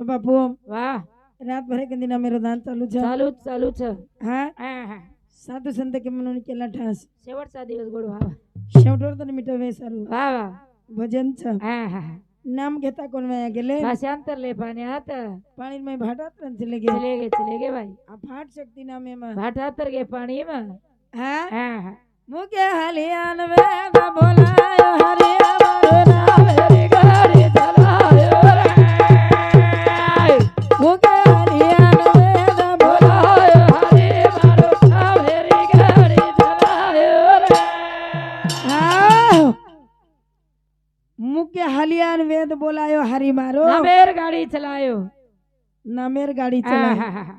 बापू वाह रात भर के दिन मेरो दान चालू छ चालू छ हा हा साधू संत के म्हणून केला ठास शेवटचा दिवस गोड व्हावा शेवटवर तर मिटवे सारू वाह वाह भजन छ हा नाम घेता कोण वाया गेले भाषांतरले पाण्यात पाणी में भाटात चले चले गे बाई आ फाट शक्ती नामे में भाटातर गे पाणी में हा हा मुके हलियान वेद बोलायो हरि अमर नाम हरि गाड़ी चलायो रे मुके हलियान वेद बोलायो हरि मारो नाम हरि गाड़ी चलायो रे मुके हलियान वेद बोलायो हरि मारो नामेर गाड़ी चलायो नामेर गाड़ी चलायो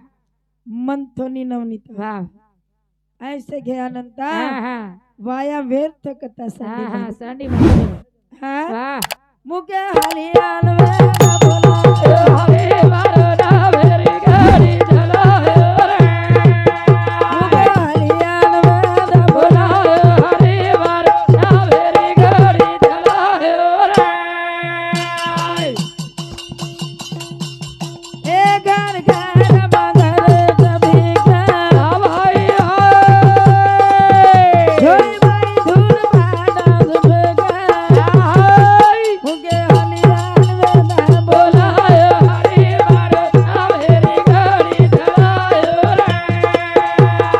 मन थोनी नवनीत वाह ऐसे घ्यानंता हा वाया व्यर्थ कथा हा संधी सांडी मारो हा वाह मुके हलियान वेद बोलायो हरि मारो नाम हरि गाड़ी चलायो रे मुके हलियान वेद बोलायो हरि मारो नाम हरि गाड़ी चलायो रे ए घर घर मगर कभी का भाई जोई भाई धूल बाड़ा सुबगा मुके हलियान वेद बोलायो हरि मारो नाम हरि गाड़ी चलायो रे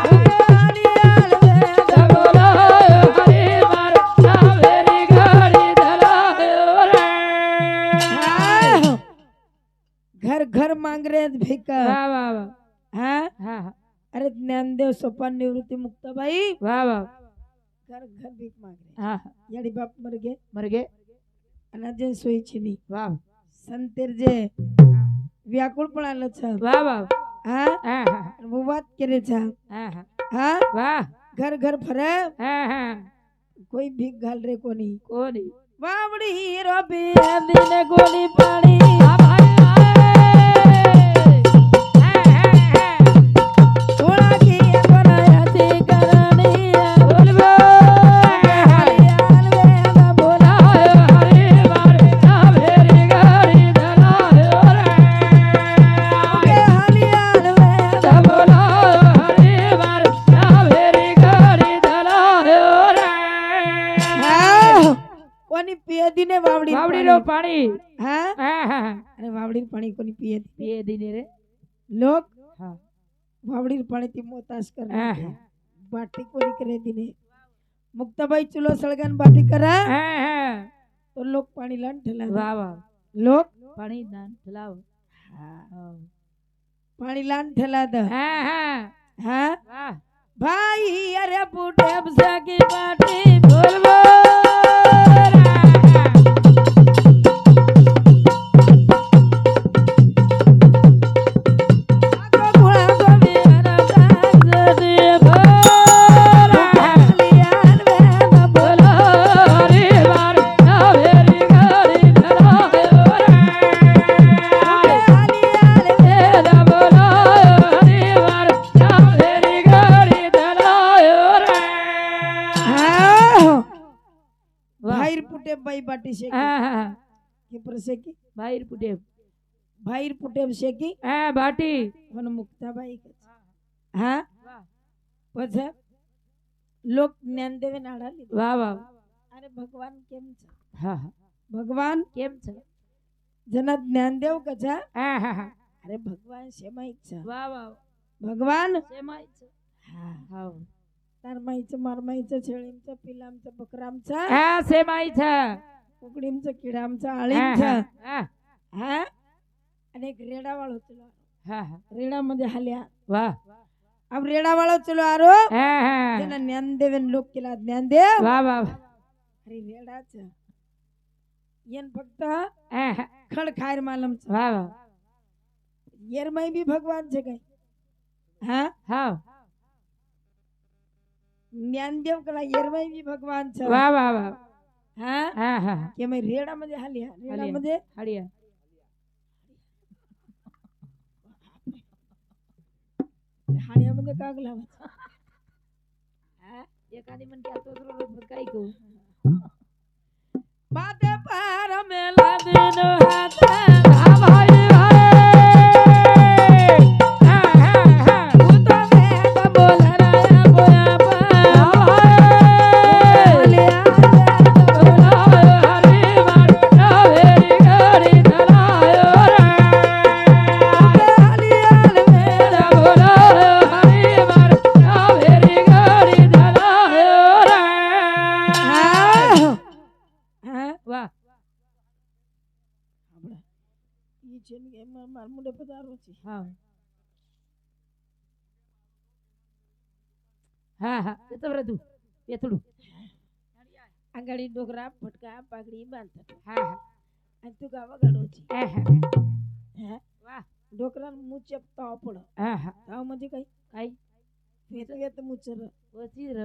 हलियान वेद बोलायो हरि मारो नाम हरि गाड़ी चलायो रे घर घर मांग रहे भिका वाह वाह वाह हाँ हाँ अरे ज्ञानदेव सोपान निवृत्ती मुक्ताबाई वाह वाह घर घर भीक मांग रहे हाँ याडी बाप मर गए अनाजे सोई छिनी वाह संतेर जे व्याकुळ पण आलं छ वाह वाह हा हाँ हाँ वो बात करे छ हाँ हाँ हा वाह घर घर फरे हाँ हाँ कोई भीक घाल रे कोणी कोणी वावडी हीरो पिया दिन गोली पाणी थोड़ा की बनायाची करणी बोलबो हलियान वेद बोला हरि मारो नाम हरि गाड़ी चलायो रे हलियान वेद बोलायो हरि मारो नाम हरि गाड़ी चलायो रे कोणी पिये दिने वावडी बावड़ी रो पानी हाँ हाँ हाँ अरे वावडी पाणी कोणी पिये पिए दिने रे लोक हाँ वावडी पाणी ती मोतास हाँ, करणार हाँ. बाटी कोणी करे दिने मुक्ताबाई चुलो सळगन बाटी करा हाँ हाँ तो लोक पाणी लान ठेला वाह वाह लोक पानी दान चलाओ हाँ पाणी लान ठेला द हाँ हाँ हाँ वाह भाई अरे पुटे सकी बाटी बोलबो घोड़ा को मेरा दाग दे हलियान वेद बोलो हरि मारो नाम हरि गाड़ी चलायो रे हलियान वेद बोलो हरि मारो नाम हरि गाड़ी चलायो रे भाईर पुटे बाई बाटी शेकी हाँ हाँ की प्रसेकी बाहेर कुठे भाईर पुटे शेकी हाँ बाटी पण मुक्ताबाई हा वाह पछ लोक ज्ञानदेवे नाडाली वाह वाह अरे भगवान केम छ हाँ हाँ भगवान केम छ जना ज्ञानदेव कछा हाँ हाँ हाँ अरे भगवान सेमाई छ वाह वाह भगवान सेमाई छ हा हाँ तारमाईचं मारमाईचं शेळींचं पिलांचं बकरामचं हाँ सेमाई छ कुकडींचं किडामचं हाँ आळींचं हाँ हाँ हा आणि एक रेडावाळ होतो हाँ हाँ रेडामध्ये हाल्या वाह अब रेडावाळ चलो आरो हाँ हाँ त्यांना ज्ञानदेवन लोक केला ज्ञानदेव वाह वाह अरे रेडाच येन फक्त हाँ हाँ खड खायर मालम वाह वाह येरमाई बी भगवान છે કઈ હા हाँ ज्ञानदेव कला येरमाई बी भगवान છે वाह वाह वाह हा हाँ हाँ के मै रेडामध्ये हाल्या रेडामध्ये हड़िया हाण्यामध्ये काग लावायचं एखादी म्हणते आता रोज काय करू बाते पार मेला दिन हात भाई भाई ઈ છે ને એમાં માર મુંડે પધારો છે હા હા હા એ તો બધું પેથડું આંગળી ડોકરા ફટકા પાઘડી બાંધતા હા હા આ તું ગાવા ગાડો છે હા હા હે વાહ ડોકરા મું ચપતા પડો હા હા તાવ મજે કઈ કાઈ વેત વેત મુચર ઓછી ર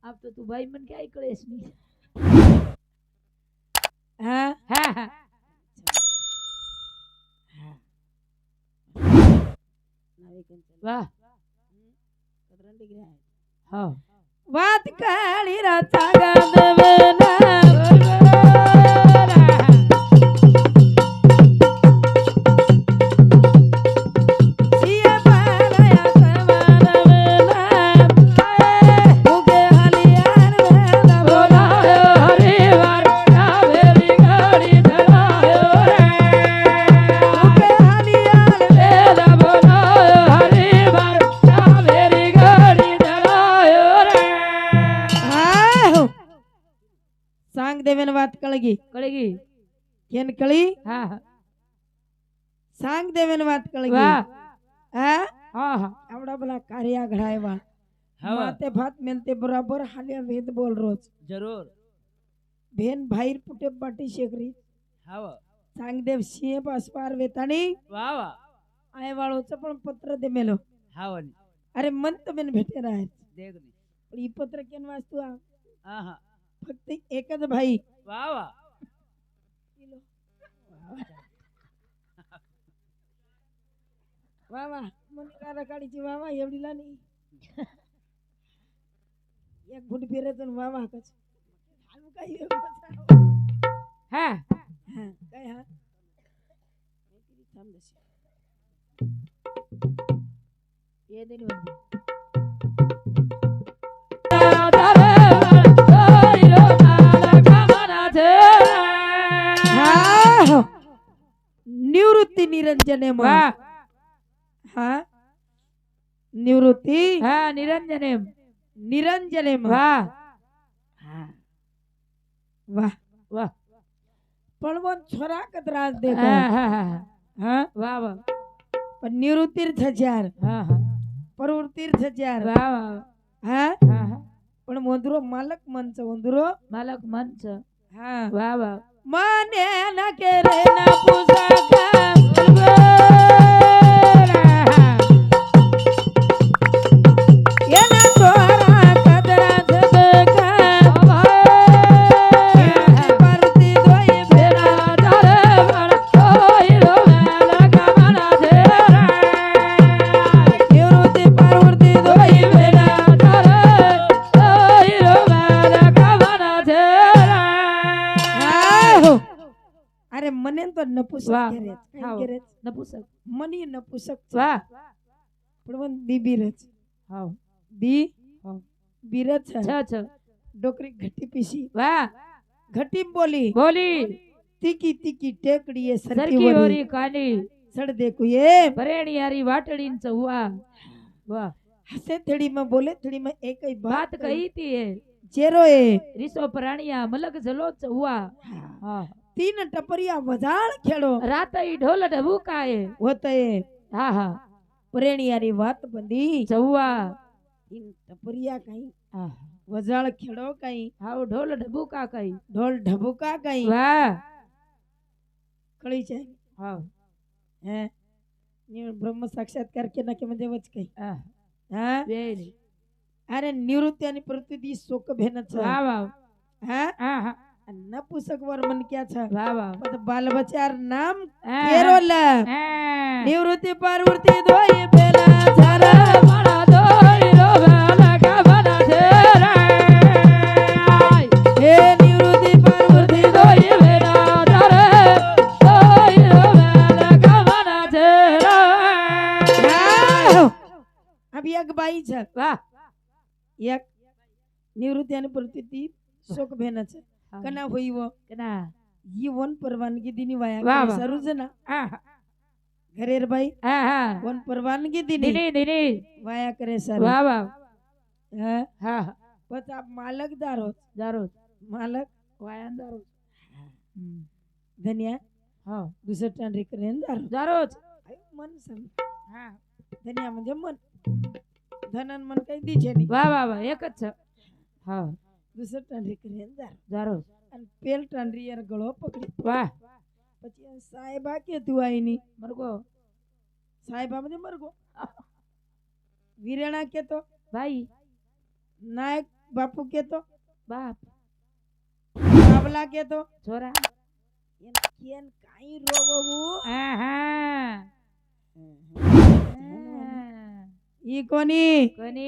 આપ તો તું ભાઈ મન ક્યાંય કળેશ નહીં હા હા હા નાવે કંચન વાહ કદરન ડિગ્રા હા વાત કાળી રાતા ગાદવેના સિયા પાલયા સવારવેના મુગે હલિયાર વેના બોલાયો હરિવાર કાવેરી ઘડી ધરાયો રે મુગે હલિયાર વેલા બોલાયો હરિવાર કાવેરી ઘડી ધરાયો રે હા સાંગ દેવેન વાત કળગી કળગી કેન કળી હા હા સાંગ દેવેન વાત કળગી વાહ હા હા હા આવડા ભલા કાર્યા ઘડાયવા માતે ભાત મેલતે બરાબર હાલ્યા વેદ બોલ રોજ જરૂર બેન ભાઈ પુટે પાટી શેકરી હાવ સાંગદેવ સિંહ પાસપાર વેતાણી વાહ વાહ આય વાળો ચપણ પત્ર દે મેલો હાવની અરે મન તો બેન ભેટે રહે દેગની પણ ઈ પત્ર કેન વાસ્તુ આ હા હા ફક્ત એક જ ભાઈ વાહ વાહ વાહ વાહ મને કારા કાઢી છે વાહ વાહ એવડી લાની એક ફૂટ ફેરે તો વાહ વાહ કચ હાલું કઈ એવું બતાવો હા હા કઈ હા મેં કીધી થામ દશે એ દેની વંદી હા નિવૃત્તિ નિરંજને વાહ હા નિવૃત્તિ હા નિરંજન એમ નિરંજને વાહ હા વાહ વાહ પણ वो छोरा कतराज देखो હા હા હા हाँ વાહ વાહ પણ નિવૃત્તિ થજાર હા હા પ્રવૃત્તિ થજાર વાહ વાહ હા હા હા પણ વંદરો માલક મન છે વંદરો માલક મંચ હા વાહ વાહ મને ન કેરે ના પુસકા એના છોરા કતરા થબકા પાર્વતી દોઈ ભેરા નિવૃત્તિ પાર્વતી દોઈ ભેરા હા અરે મને તો નપુસક વાહ. કરે કઈ હાવ. કરે નપુસક મની નપુસક છે વાહ પણ વન દી બીરજ હાવ દી હાવ બીરજ છ છે છ ડોકરી ઘટી પીસી વાહ ઘટી બોલી બોલી તીકી તીકી ટેકડીએ સરકી સરકી વરી ઓરી કાની સડ દેખું એ પરેણી હારી વાટડી ન ચૌવા વાહ હસે થડીમાં બોલે થડીમાં એકઈ વાત બાત કહી તી એ ચેરો એ રીસો પ્રાણિયા મલક જલો ચૌવા હા तीन टपरिया वजाळ खेळो રાતઈ ઢોલ ઢબુકાએ होते હા હા प्रेणियारी વાત બંધી ચૌવા तीन टपरिया कहीं હા वजाळ खेळो कहीं હાવ ઢોલ ઢબુકા કઈ ढोल ढबुका कहीं વાહ कळी છે હાવ હે ब्रह्म साक्षात्कार केला की म्हणजे वच काही હા हा બેની अरे निवृत्ती आणि प्रकृती शोक भेनच વાહ વાહ हा હા હા नपुसक वर मन क्या छ વાહ વાહ बाल बचार नाम હા, केरोला હા. निवृत्ति प्रवृत्ति दोई बेला झरा મારા દોયરો વાલા ગાવાના છે રાય. हे निवृत्ति प्रवृत्ति दोई દોય વેલા તારે દોયરો વાલા ગાવાના છે રાય. अब एक बाई छ વાહ एक निवृत्ति आणि प्रवृत्ति शोक भेनच कना होई वो કના ही वन परवानगी दिनी वाया वाह, करे वाह. सरुजना હા घरेर बाई હા હા वन परवानगी दिनी દીની દીની वाया करे सर વાહ વાહ हाँ હા बस आप मालक दारो જારો मालक વાયાન જારો धनिया हो दुसरं टांडरी करेन दारू दररोज मन सांग हा धनिया म्हणजे मन धनन मन काही दिचे नाही वा वा वा एकच છે. હા दुसरं टांडरी करेन दारू દરરોજ અને પેલ टांडरी યાર ગળો પકડી વાહ પછી આ સાહેબા કે તું આઈની મરગો સાહેબા म्हणजे मरगो वीरेणा केतो ભાઈ नायक बापू केतो બાપ बाबला केतो છોરા એન કેન કાઈ રોવવું હા હા ઈ કોની કોની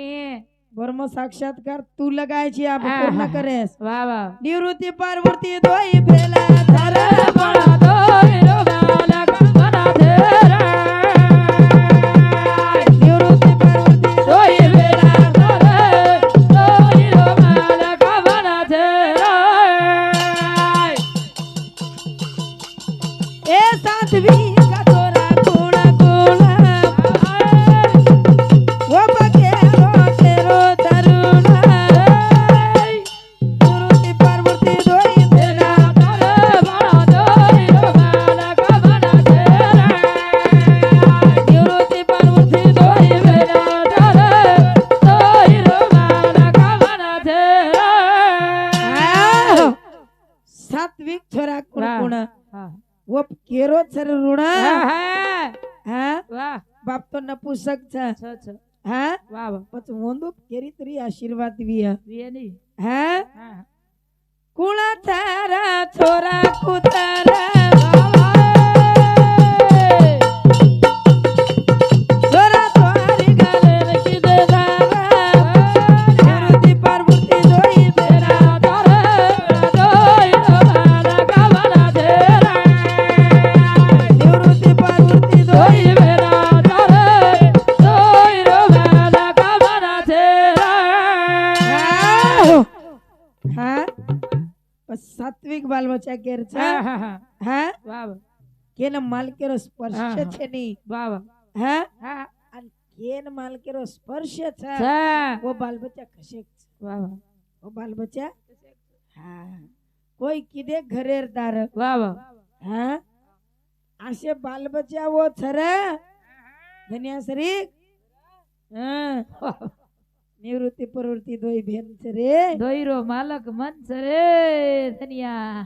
ब्रह्म साक्षात्कार तू लगाय छी आप હા, पूर्ण હા, હા. करेस વાહ વાહ निवृत्ति पार्वती दोई भेला धर બળા દોઈ રો બાલા કમના ધેરા निवृत्ति पार्वती દોઈ વેલા ધરે દોઈ રો બાલા કમના ધેરા ए साध्वी का तोरा गुण गुण वो बके तेरो तरुण निवृत्ति पार्वती दोई भेला ધરે બળા દોઈ રો બાલા કમના ધેરા निवृत्ति पार्वती दोई દોઈ વેલા ધરે દોઈ રો બાલા કમના ધેરા सात्विक छोरा गुण वाह. गुण હા वो केरो सर ऋण હા हाँ વાહ बाप तो नपुसक छ છ છ हाँ વાહ વાહ પછી વોંદુ કેરી તરી આશીર્વાદ વી વેની हाँ હા कुणा तारा छोरा कुतारा छोरा तोरी गले रखी दे दारा निवृत्ति पार्वती दोई बेरा निवृत्ति पार्वती दोई हाँ बस सात्विक बाल बच्चा केर छ हाँ केन माल केरो स्पर्श हाँ, हाँ. छे नी हाँ अन केन माल केरो स्पर्श छ वो बाल बच्चा कशेक छ वो बाल बच्चा हाँ कोई किदे घरेर दार हाँ आशे बाल बच्चा वो छरे धनिया सरी हाँ निवृत्ति प्रवृत्ति दोई भेन छरे દોઈરો માલક મન સરે ધનિયા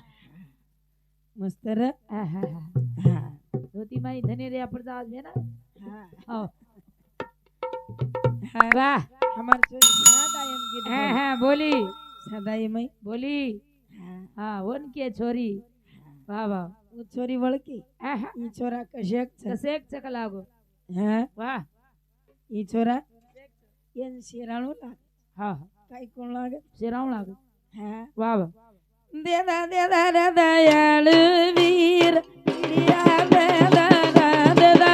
मस्त रे આહા. हाँ ધોતી માઈ ધની રે પ્રસાદ છે ને हाँ હા हाँ વાહ हमार छोरी सादा एम गीत હા बोल। હા બોલી सादा एम आई બોલી हाँ હા વન કે છોરી વાહ વાહ वो छोरी वळकी આહા. ई छोरा कशेक छ કસેક ચક લાગો हाँ વાહ ई छोरा एन शेराणू लाग હા काई कोण लागे શેરાવ લાગો हाँ વાહ વાહ देदा देदा रे दयाळ वीर या देदा देदा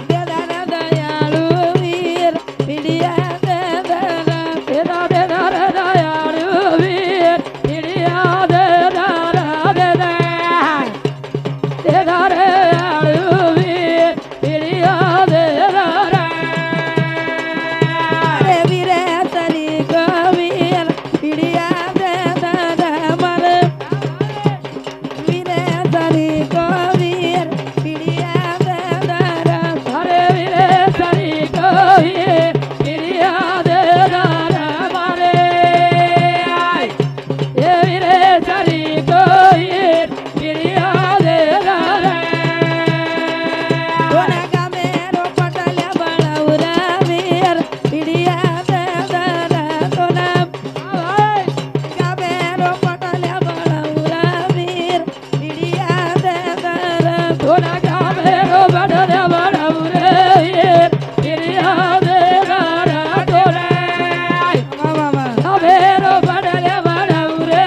देदा रे दयाळ वीर पिडिया देदा દેદા દેદા રે દયાળુ વીર પીડિયા દેદા રા દેદા દેદા રે દયાળુ વીર પીડિયા દેદા રા रे वीरे तरी कवीर पिडिया देदा मरे वीरे तरी कवीर पिडिया देदा હરે વીરે સરી કહીએ પીડિયા દેદા રા મારે એ વીરે સરી કહીએ પીડિયા દેદા રા कोना गामे रो पटल्या बळावरा वीर पिडिया देदा कोना गामे रो पटल्या बळावरा वीर पिडिया देदा ધોના ગામે રો બડરે બડવરે પીડિયા દેદા રા ધોરે वा वा वा ગામે રો બડરે બડવરે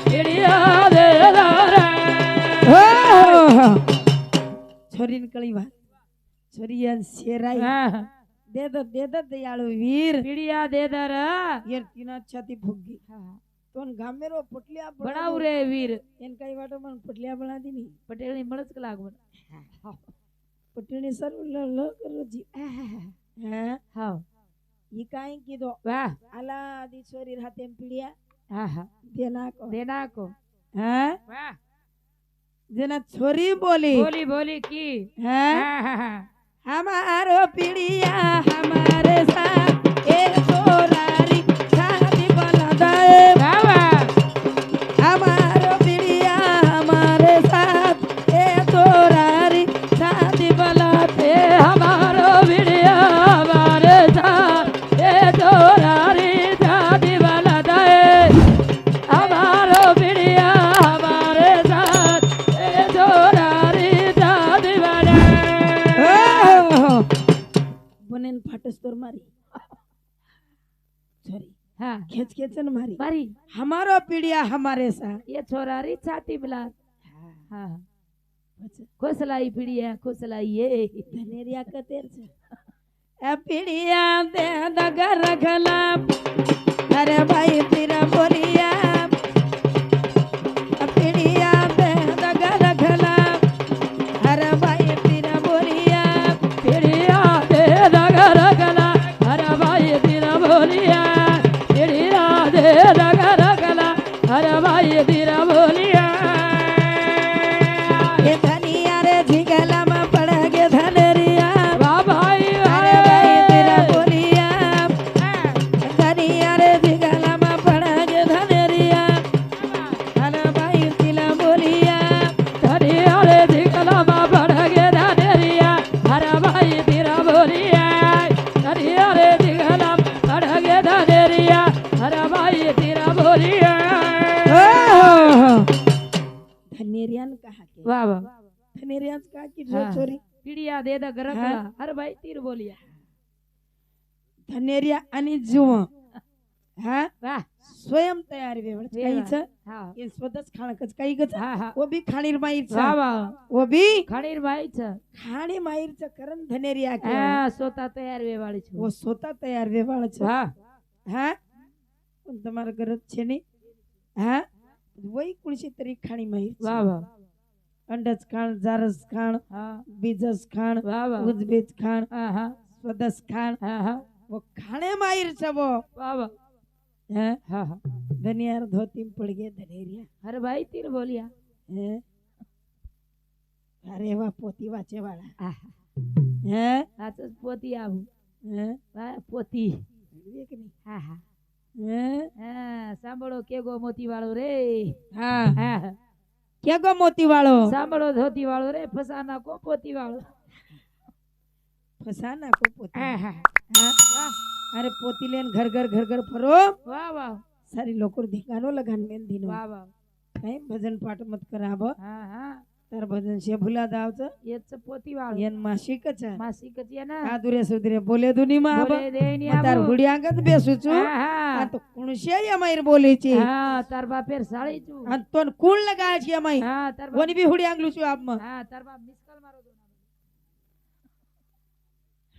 પીડિયા દેદા રા छोरीन कळी वा छोरियन शेराई હા देदा दयाळू वीर પીડિયા દેદા રા येर तिना छाती फुगगी तोन गामे रो पटल्या બનાવ રે વીર एन काही वाटो मन पटल्या बळा दिनी પટેલ ની મળસ લાગવન पटणी सर ल करो जी हाँ હા ई काय कीधो વાહ आला आधी छोरी राहते पिढ्या હા હા देना को દેના કો हाँ वाह जना छोरी बोली बोली बोली की हाँ हाँ, हाँ, हाँ। हमारो पीड़िया हमारे साथ ए छोरारी शादी बना दे वाह वाह हमारो पीड़िया हमारे साथ ए छोरारी शादी बना ए हमारो भिड़िया हमारे साथ ए जोरारी शादी वाला दे हमारो भिड़िया हमारे साथ ए जोरारी शादी वाला बनेन फाटस तोर मारी सॉरी हाँ खेच खेचन मारी मारी हमारो पीड़िया हमारे साथ ये छोरारी छाती मिला हाँ अच्छा खुशलाई पीड़िया खुशलाई ये धनेरिया कतेर छे ए पीड़िया दे दगर रखला अरे भाई तेरा बोलिया ए पीड़िया दे दगर रखला अरे भाई तेरा बोलिया पीड़िया दे दगर गला अरे भाई तेरा बोलिया पीड़िया दे दगर गला अरे भाई तेरा बोलिया ये धनिया रे झिगला में पड़ गे धनेरिया वाह भाई अरे भाई तेरा बोलिया धनिया रे झिगला में पड़ गे धनेरिया अरे भाई तेरा बोलिया धनिया रे दिखला मा बढ़ गे धनेरिया अरे भाई तेरा बोलिया धनिया रे दिखला बढ़ गे धनेरिया अरे भाई तेरा बोलिया धनेरियन कहा के वाह वाह धनेरियन कहा की हाँ। छोरी पीड़िया दे द गरकला अरे भाई तीर बोलिया धनेरिया आणि जुवा हा वाह स्वयं तयार वेवड काहीच हाँ ये स्वतःच खाणकच काही गच हाँ हाँ वो भी खाणीर माईरच वाह वाह वो भी खणीर बाईच खाणी माईरच करण धनेरिया के હા સોતા તૈયાર વેવાળી છું वो स्वतः तयार वेवाळ છે હા હા पण તમારા ઘર જ છે ને હા वही कुणशी तरी खाणी माईर વાહ વાહ अंडच खाण जारस खाण હા बीजस खाण વાહ વાહ उजबीज खाण હા હા स्वदस खाण હા હા वो खाणे माईर છે वो વાહ વાહ હા હા હા धनियार धोती में पड़ गए धनेरिया અરે ભાઈ તીર બોલિયા हैं? अरे वाह पोती वाचे वाला આહા. हैं? સાચો જ પોતી આવું हैं? વાહ પોતી ये कि नहीं? હા હા हैं? હા સાંભળો કેગો મોતી વાળો રે हाँ હા क्या गो मोती वालो સાંભળો ધોતી વાળો રે ફસાના કો પોતી વાળો फसाना को पोती હા હા हाँ? વાહ अरे पोती लेन घर घर घर घर फरो વાહ વાહ सारी लोकर धिकानो लगान में दिनो વાહ વાહ कहीं भजन पाठ मत कराब હા હા तार भजन से भुला दावच એ જ પોતી વાળો येन मासिक च માસી કચિયા ના आ दुरे सुधरे बोले दुनी मा आब બોલે દેની तार આવું हुडियांगत बेसु छु હા હા आ तो कुणशे यमाईर बोले ची હા તાર બાપેર સાળી છું आ तो कुण लगा ची यमाई હા તાર બાપ कोणी भी हुडियांगलु छु आप म હા તાર બાપ મિસ કોલ મારો દો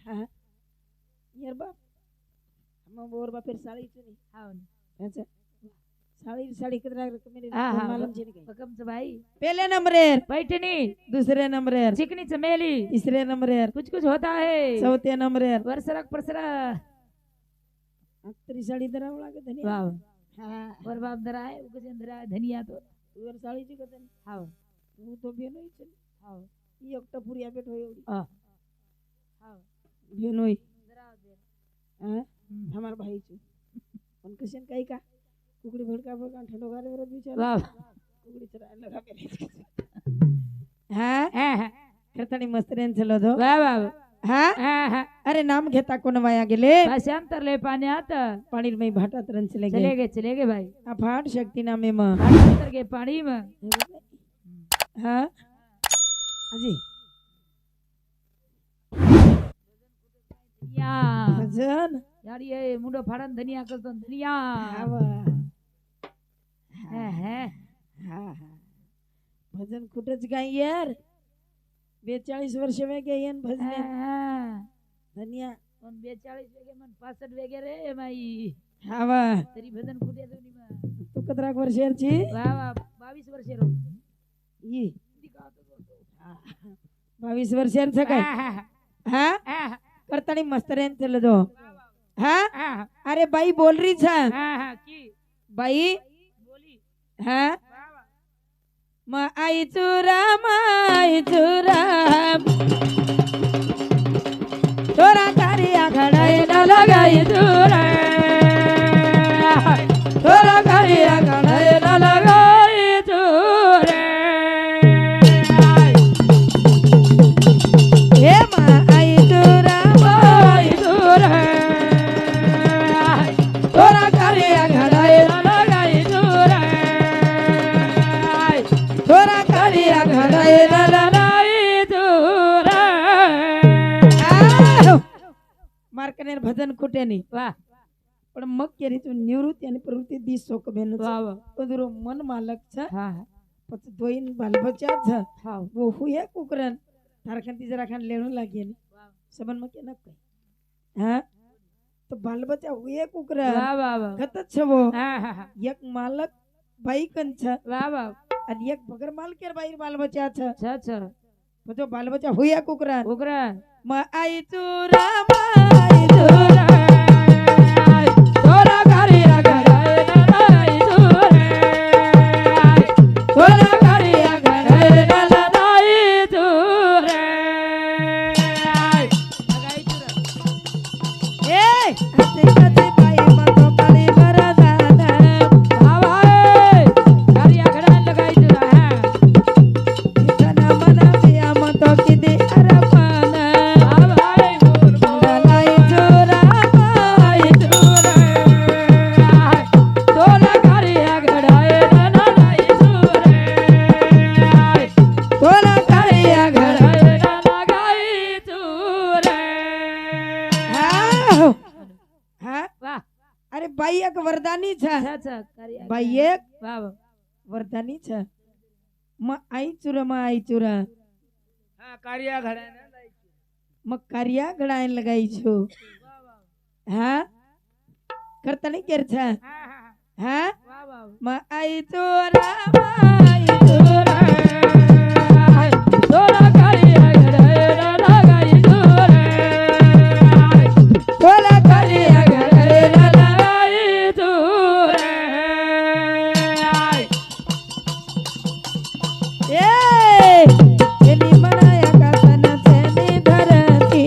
हाँ यार बाप हम बोर बापेर साड़ी छु नहीं હા अच्छा साड़ी साड़ी कितना मेरे હા હા मालूम छे नहीं હુકમ છે ભાઈ पहले नंबरेर बैठनी दूसरे नंबरेर चिकनी चमेली तीसरे नंबरेर कुछ कुछ होता है चौथे नंबरेर वर्षरक परसरा अत्तरी साड़ी दराव लागे धनिया वाह हाँ वर बाप दरा है उगज दरा है धनिया तो वर साड़ी ची कतन हाव હું તો બેનોય છે हाव ઈ એકટા પૂરી આપે તો એવડી हाव हाव બેનોય दरा दे હા हमार भाई છે पण कशन काही का कुकडी भडका भडका ठंडो गारे वर बिचारा वाह कुकडी चरा लगा पे હા હા હા खरतानी मस्तरेन चलो दो वाह वाह हा હા હા अरे नाम घेता कोण वाया गेले भाषांतर ले पाण्यात पाणी में भाटात रन चले गए चले गए भाई आ भाट शक्ती नामे में भाषांतर के पाणी में हाँ अजी धनिया भजन यार ये मुंडो फाड़न धनिया करतो धनिया आवा है हा हा भजन कुठच काय यार 42 वर्ष में गए येन भजने धनिया पण 42 वेगे मन 65 वेगे रे माई हावा तरी भजन कुठे दोनी मा तू कतराक वर्षाची वाह वाह 22 वर्षे रो ई 22 वर्षाचं काय हा करतानी मस्तरेन चल दो हा अरे बाई बोल रही छा हाँ हाँ की बाई बोली हाँ वाह वाह आई चुरा तोरा कारिया घड़ाई न लगाई चूरे तोरा करिया घड़ाई न लगाई चूरे हे आई चुरा आई चूरे तोरा करिया घड़ाई न लगाई चूरे तोरा करिया घड़ाई न लगाई चूरे मार्कनेर भजन खूटे नहीं वाह पण मग केरी तू निवृत्ती आणि प्रवृत्ती दी सोक बेन वाह वाह पदरो मन मालक छ हाँ पत दोइन बालबच्चा छ हाँ वो हुए कुकरन तारखन तीजरा खान लेणू लागी ने सबन मग केना कई हां तो बालबच्चा हुए कुकरन वाह वाह वाह गत छ वो हाँ हाँ एक मालक बाई कन छ वाह वाह आणि एक बगर मालकेर बाई बालबच्चा छ अच्छा तो बालबच्चा हुए कुकरन उग्र म आई चुरा माई चूरे तोरा करिया घड़ाई न लगाई चूरे तोरा करिया घड़ाई न लगाई चूरे लगाई चूरे ए हसी कसी बाई मतो काली बरदाना बाबा करिया घड़ाई लगाई चूरे जना मना पिया मतो किदी अरपाना बाबा बोल बोल लाई चुरा आई चूरे तोरा करिया घड़ाई न लगाई चूरे तोला करिया घड़ाई न लगाई चूरे हाँ हाँ वाह अरे बाई एक वरदानी छ अच्छा करिया बाई एक वाह वाह वरदानी छ म आई चुरा हाँ करिया घड़ाई न मग कार्या घडायन लगाई छो हाँ करता नहीं कर छ हाँ वाह वाह म आई चुरा माई चुरा तोरा करिया घड़ाई न लगाई चूरे तोला करिया घड़ाई न लगाई चूरे ए एनी मनाया का सन छेनी धरती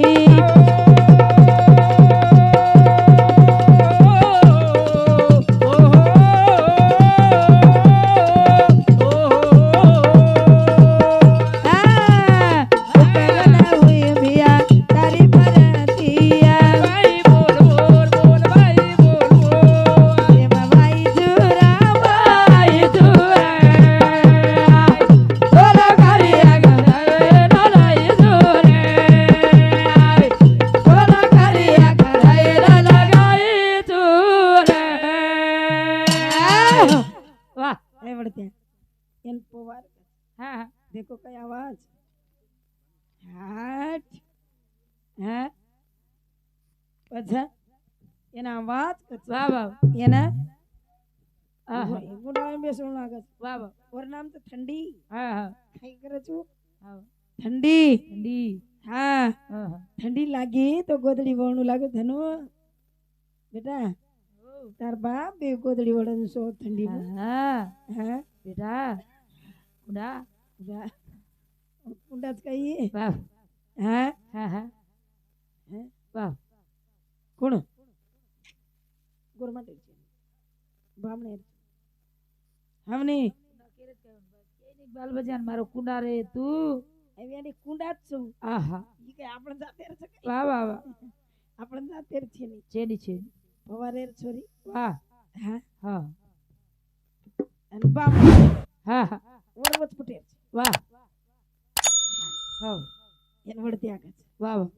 उपगना हुई बिया तारी भरतिया भाई बोल बोल बोल भाई बोल बोल ए मवाई चुरा आई चूरे तोरा करिया घड़ाई न लगाई चूरे तोरा करिया घड़ाई न लगाई चूरे वाह ए बढ़ते एन पोवार हाँ हाँ देखो कई आवाज हाट हाँ अच्छा एना आवाज कच वाह वाह एना आहा गुंडाळी बेसू लागत वाह वाह वर नाम तो ठंडी हाँ हाँ काय करे छू हाँ ठंडी ठंडी हाँ हाँ ठंडी लागी तो गोदड़ी वळणू लागे धनु बेटा तार बाप बे गोदड़ी वळण सो ठंडी हाँ हाँ बेटा कुड़ा कुंडाच काही वाह हाँ हाँ हाँ वाह कोण गोरमाटे बामणे हमने बाल बजान मारो कुंडा रे तू एवेनी कुंडाच છું आहा ઈ કે આપણે જાતેર છે वाह वाह वाह આપણે જાતેર છે ની चेनी छे પવારેર છોરી वाह હા हाँ અને બાપ हाँ हाँ વરવત ફૂટે છે वाह हाँ એને વળતી આગળ છે वाह वाह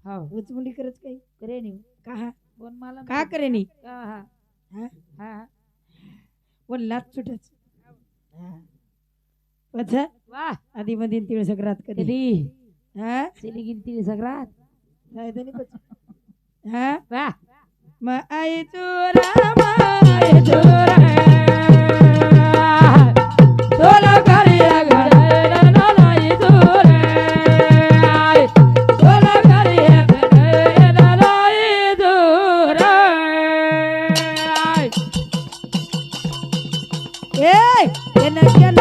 हाँ ઉચમુંડી કરે છે કઈ करे नहीं કાહા बोन मालम કા કરે ની हाँ हाँ હા हाँ वो लात छूटे છે હા પછી वाह આદિ મંદિર તીળ સગરાત કરી तेरी હા चली गिनती सकरात થાય તો ની પછી હા वाह મ આઈ ચોરા आए चोरा तोला करिया घड़ाई न लाई चोरे तोला करिया घड़ाई न लाई चोरे એ એને જલ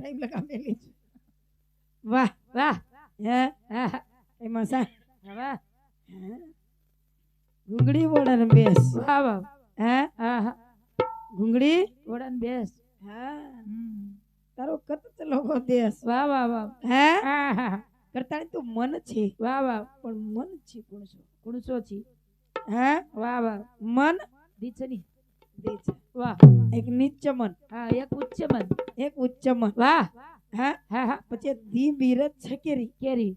ટાઈમ લગાવેલી છે. વાહ વાહ હે હા એમાં સા વાહ ઘૂંગડી વોડન બેસ વાહ વાહ હે હા ઘૂંગડી ઓડન બેસ હા તારો કત લોકો દેશ વાહ વાહ વાહ હે હા કરતા તું મન છે વાહ વાહ પણ મન છે કોણ છો કુણસો છી હે વાહ વાહ મન દીચની દે છે વાહ એક નીચ મન હા એક ઉચ્ચ મન એક ઉચ્ચ મન વાહ હા હા હા પછી ધી બીરત છે કેરી કેરી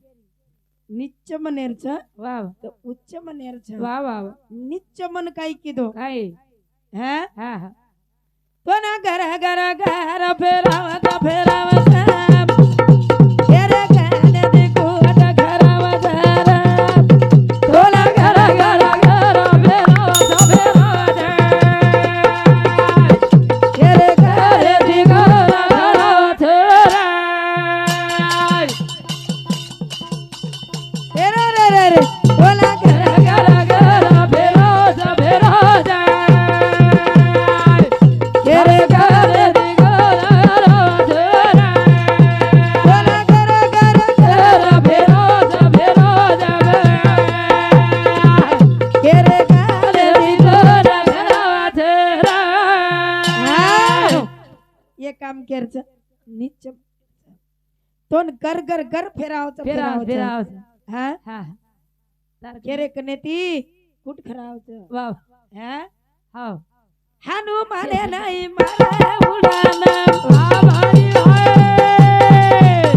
નીચ મનેર છે વાહ તો ઉચ્ચ મનેર છે વાહ વાહ વાહ નીચ મન કાઈ કીધો કાઈ હે હા હા તો ના ઘર ઘર ઘર ફેરાવત ફેરાવત ઘેરે ઘરે દીકુટ ઘરાવત તોલા ઘર ઘર ઘર ફેરવત ફેરવત ઘેરે ઘરે ઘરે થી ઘર ઘરવત ફેરો રે તોલા ઘર ઘર ઘર ફેરવત ફેરવત ઘેરે ઘરે થી ઘર ઘરવત તોલા ઘર ઘર ઘર ફેરવત ફેરવત ઘેરે ઘરે ઘરે થી ઘર ઘરવત હા એ કામ કેર છે નીચ તો ઘર ઘર ઘર ફેરાવત ફેરવત ફેરાવત ફેરવત હા હા તાર ઘેરે કનેતી કુટ ખરાવત વાહ હે હા હાનું મારે નહીં મારે ઉડાના વાહ મારી ભાઈ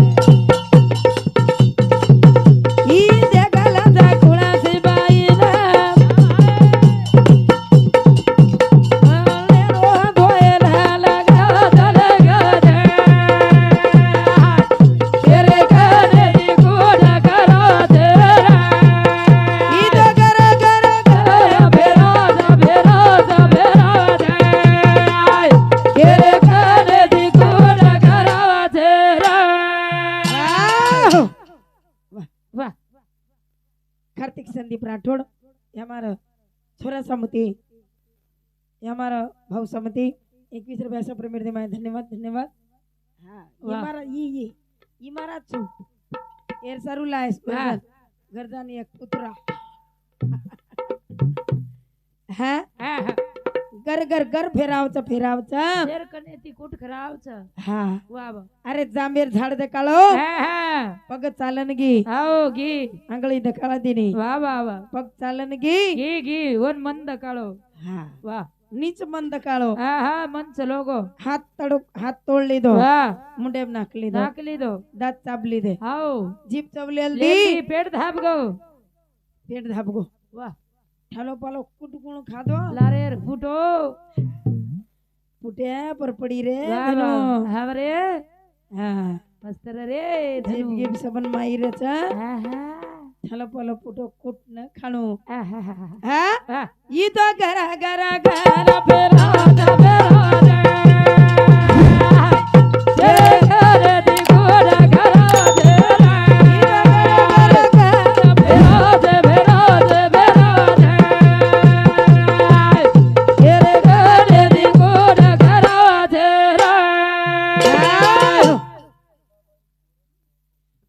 ઈ જગલા જાકુણા સિબાઈના લેરો ધોયેલા લગા ઘરે ઘરે થી કોડ કરો ઈ તો ઘર ઘર ઘર ફેરવત ફેરવત ફેરવત ઘરે ઘરે થી કોડ કરાવત વાહ! વાહ કાર્તિક संदीप राठोड ये हमारा छोरा समती ये हमारा भाऊ समती 21 रुपया सब प्रेम दे माय धन्यवाद धन्यवाद हाँ ये वाह. मारा ये मारा छु एर सारू लायस हाँ. गर्दानी एक पुत्रा हाँ હા હા घर घर घर फेरावचा શેર કને થી કુટ ખરાવ છે हाँ વાહ વાહ अरे जांबेर झाड दे काळो હા હા पग चालन गी આવો ઘી आंगळी दकाळा दिनी વાહ વાહ वाह पग चालन गी ઘી ઘી ઓન મંદ કાળો हाँ વાહ नीच मंद काळो હા હા મન છે લોકો हात तोड લીધો વાહ मुंडे नाक લીધો નાક લીધો दात चाब લીધे આવો जीप चवलेल दी લેલી પેટ થાપ ગો पेट धापगो વાહ ઠાલો પાલો કુટકુણ ખાધો લારેર ફૂટો ફૂટે પર પડી રે વાહ ધનો વાહ હા રે હા મસ્ત રે જીપ ધનુ ગીપ सबन माई रे छ હા હા ઠાલો પાલો ફૂટો કુટ ન ખાણો આહા હા હા ઈ તો ઘર ઘર ઘર પેરા ઘરે થી કોડ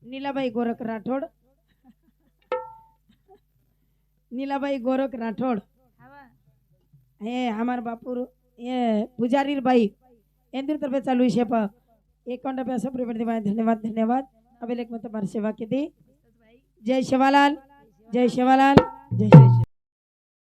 नीलाबाई गोरख राठोड नीलाबाई गोरख राठोड हे हमार बापूर ये पुजारी बाई इंदिर तरफे चालू है शेपा 51 पैसा प्रेम धन्यवाद धन्यवाद अभी लेख मत सेवा की दी जय शिवालाल जय शिवालाल जय शिव